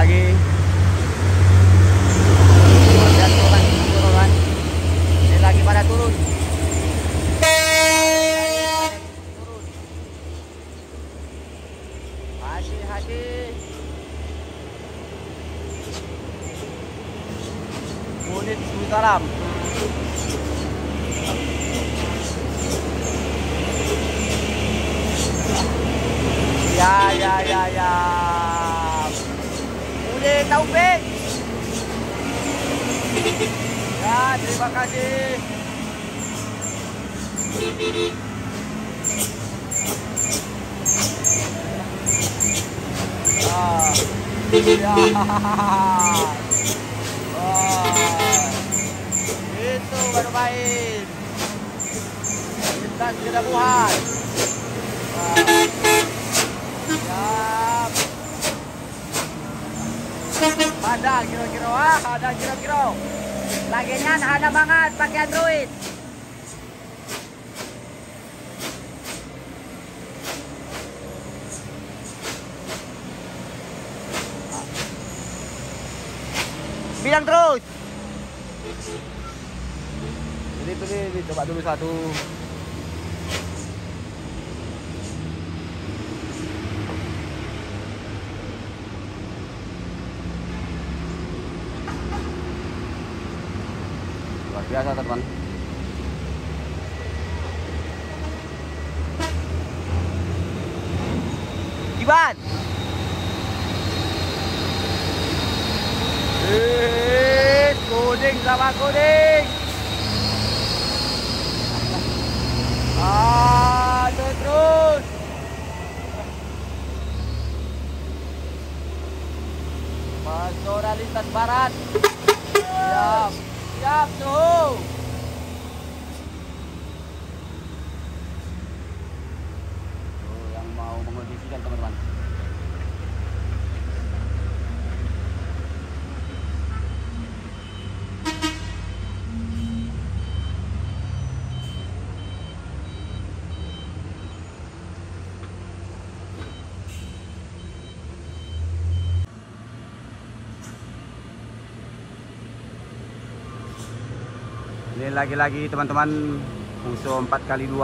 lagi. Lihat turun. Ini lagi pada turun. Turun. Hati-hati. Unit Salam. Ya. Udah Taufik. Ya, terima kasih. Ya. Itu baru main. Lintas Kedabuhan. Ada kira-kira. Laginya ada banget pakai Android. Bilang terus. Jadi coba dulu satu. Luar biasa teman. Iban. Kuning sama kuning. Terus. Pasora Lintas Barat. Siap tuh. Tuh yang mau mengondisikan teman-teman. Ini lagi-lagi teman-teman Fuso 4x2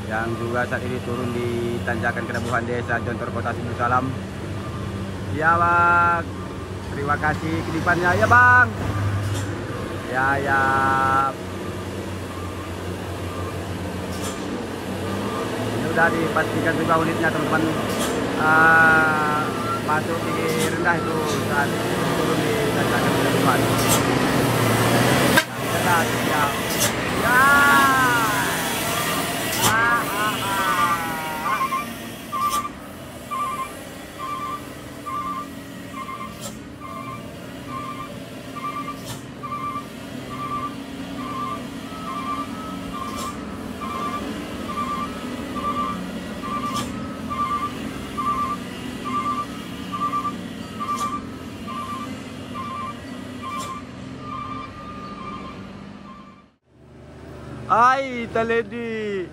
yang juga saat ini turun di tanjakan Kedabuhan Desa Jontor Kota Sibu Salam. Ya bang, terima kasih kedipannya ya bang. Ya. Ini udah dipastikan juga unitnya teman-teman. Masuk di rendah itu saat turun di tanjakan Kedabuhan. Ya. Ay, taledi.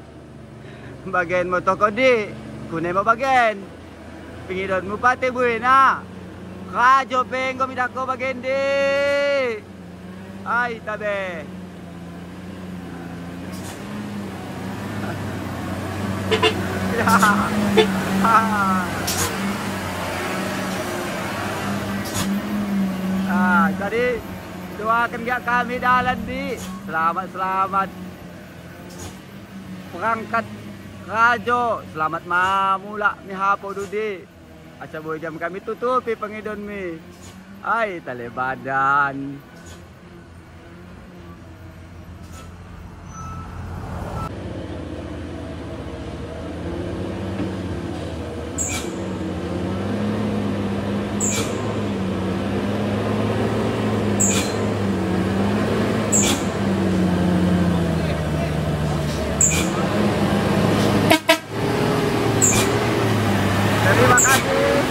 Bagian mo to ko di. Kunay mo bagian. Pingidon mo pati buena. Radyo pengo midako bagian di. Ay, tabe. Tadi doakan gak kami dalan di. Selamat. Perangkat rajo selamat mamula mi hapo dudi aca boy jam kami tutupi pangidon mi ay talebadan. Terima kasih.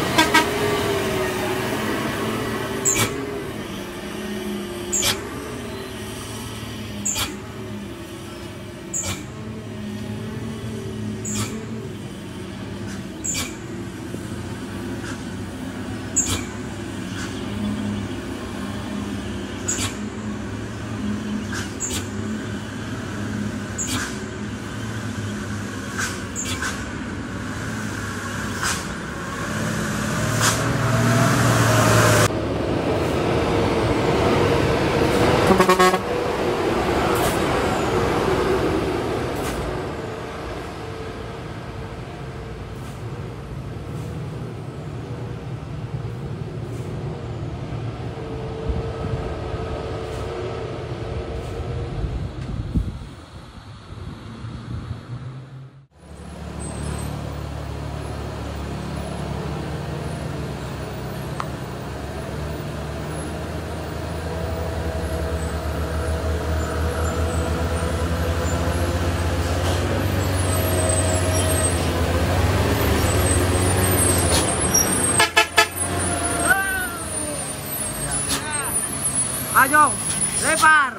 Bajong, lempar.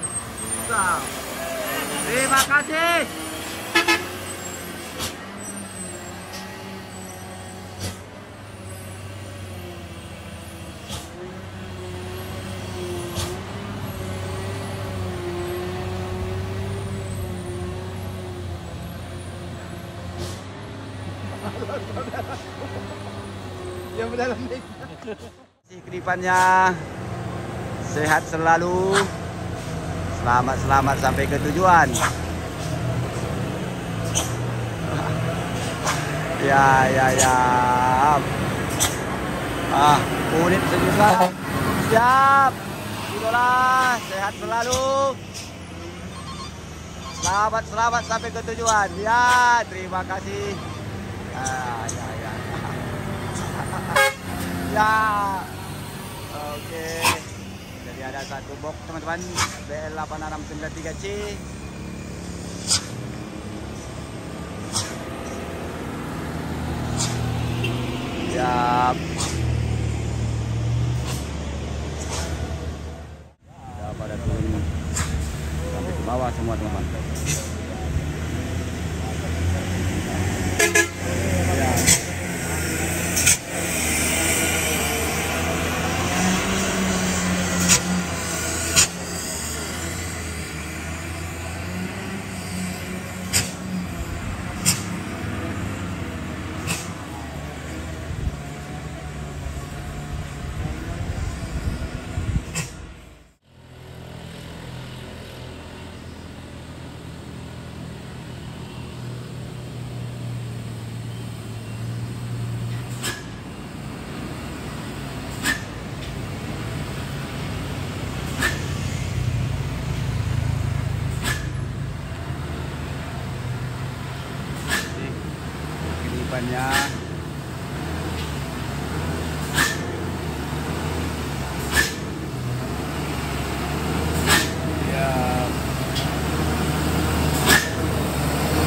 Wow. Terima kasih. Yang dalam nih. Kedipannya sehat selalu. Selamat sampai ke tujuan. Ya. Unit juga. Siap. Itulah, sehat selalu. Selamat sampai ke tujuan. Ya, terima kasih. Ya. Ya. Oke. Jadi ada satu box teman-teman, BL8693C. Siap. Ya, pada turun sampai ke bawah semua teman-teman. Kedipannya ya,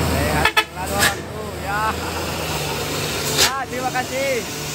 sehat selalu orangku ya. Terima kasih.